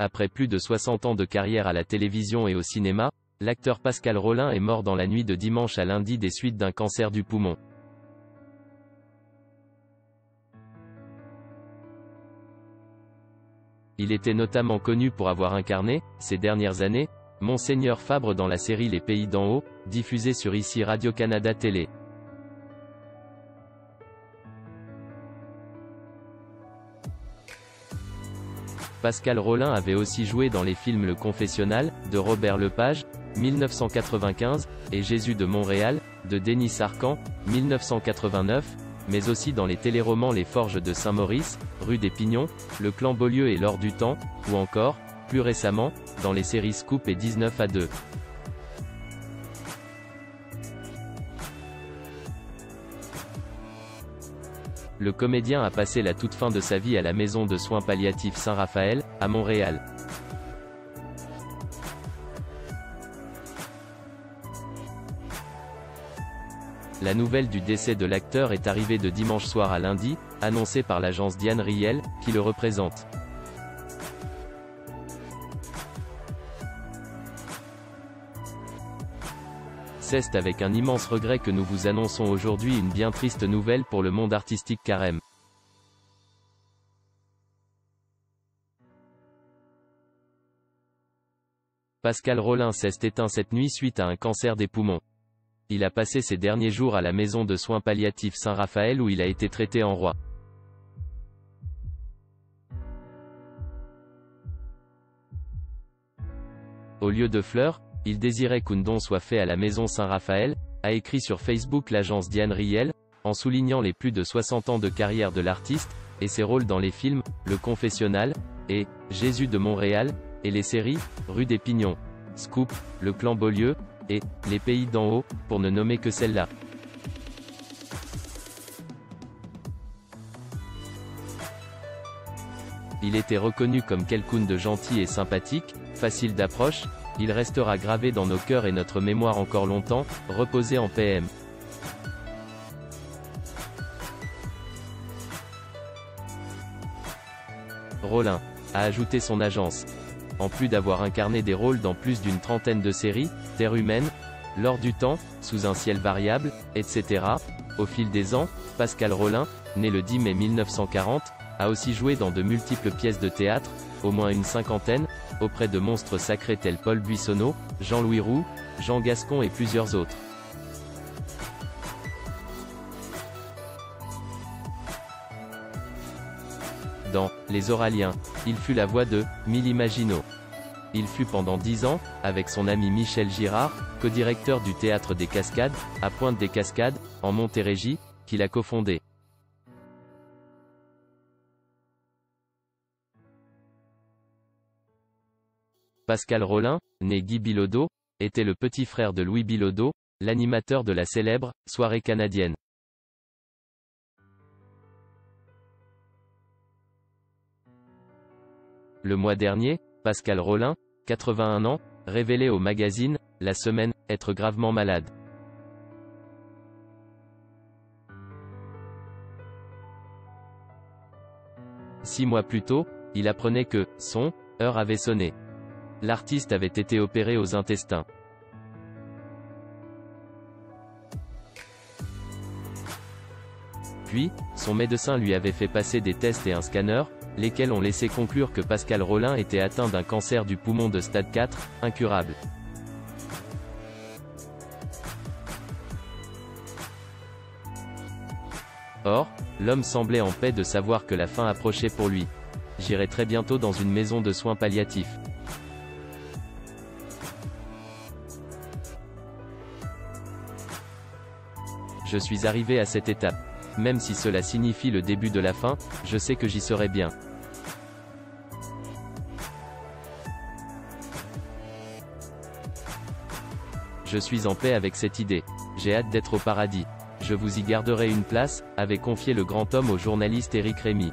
Après plus de 60 ans de carrière à la télévision et au cinéma, l'acteur Pascal Rolin est mort dans la nuit de dimanche à lundi des suites d'un cancer du poumon. Il était notamment connu pour avoir incarné, ces dernières années, Monseigneur Fabre dans la série Les Pays d'en haut, diffusée sur ICI Radio-Canada Télé. Pascal Rolin avait aussi joué dans les films Le Confessionnal, de Robert Lepage, 1995, et Jésus de Montréal, de Denis Arcand, 1989, mais aussi dans les téléromans Les Forges de Saint-Maurice, Rue des Pignons, Le Clan Beaulieu et L'Or du Temps, ou encore, plus récemment, dans les séries Scoop et 19 à 2. Le comédien a passé la toute fin de sa vie à la maison de soins palliatifs Saint-Raphaël, à Montréal. La nouvelle du décès de l'acteur est arrivée de dimanche soir à lundi, annoncée par l'agence Diane Riel, qui le représente. C'est avec un immense regret que nous vous annonçons aujourd'hui une bien triste nouvelle pour le monde artistique carême. Pascal Rolin s'est éteint cette nuit suite à un cancer des poumons. Il a passé ses derniers jours à la maison de soins palliatifs Saint-Raphaël où il a été traité en roi. Au lieu de fleurs, il désirait qu'un don soit fait à la maison Saint-Raphaël, a écrit sur Facebook l'agence Diane Riel, en soulignant les plus de 60 ans de carrière de l'artiste, et ses rôles dans les films, Le Confessionnal, et Jésus de Montréal, et les séries, Rue des Pignons, Scoop, Le Clan Beaulieu, et Les Pays d'en haut, pour ne nommer que celle-là. Il était reconnu comme quelqu'un de gentil et sympathique, facile d'approche. Il restera gravé dans nos cœurs et notre mémoire encore longtemps, reposez en paix. Rolin a ajouté son agence. En plus d'avoir incarné des rôles dans plus d'une trentaine de séries, Terre humaine, L'Or du Temps, Sous un ciel variable, etc., au fil des ans, Pascal Rolin, né le 10 mai 1940, a aussi joué dans de multiples pièces de théâtre, au moins une cinquantaine, auprès de monstres sacrés tels Paul Buissonneau, Jean-Louis Roux, Jean Gascon et plusieurs autres. Dans Les Oraliens, il fut la voix de Milly Maginot. Il fut pendant 10 ans, avec son ami Michel Girard, co-directeur du Théâtre des Cascades, à Pointe-des-Cascades, en Montérégie, qu'il a cofondé. Pascal Rolin, né Guy Bilodeau, était le petit frère de Louis Bilodeau, l'animateur de la célèbre « Soirée canadienne ». Le mois dernier, Pascal Rolin, 81 ans, révélait au magazine « La Semaine » être gravement malade. Six mois plus tôt, il apprenait que son heure avait sonné. L'artiste avait été opéré aux intestins. Puis, son médecin lui avait fait passer des tests et un scanner, lesquels ont laissé conclure que Pascal Rolin était atteint d'un cancer du poumon de stade 4, incurable. Or, l'homme semblait en paix de savoir que la fin approchait pour lui. J'irai très bientôt dans une maison de soins palliatifs. Je suis arrivé à cette étape. Même si cela signifie le début de la fin, je sais que j'y serai bien. Je suis en paix avec cette idée. J'ai hâte d'être au paradis. Je vous y garderai une place, avait confié le grand homme au journaliste Éric Rémy.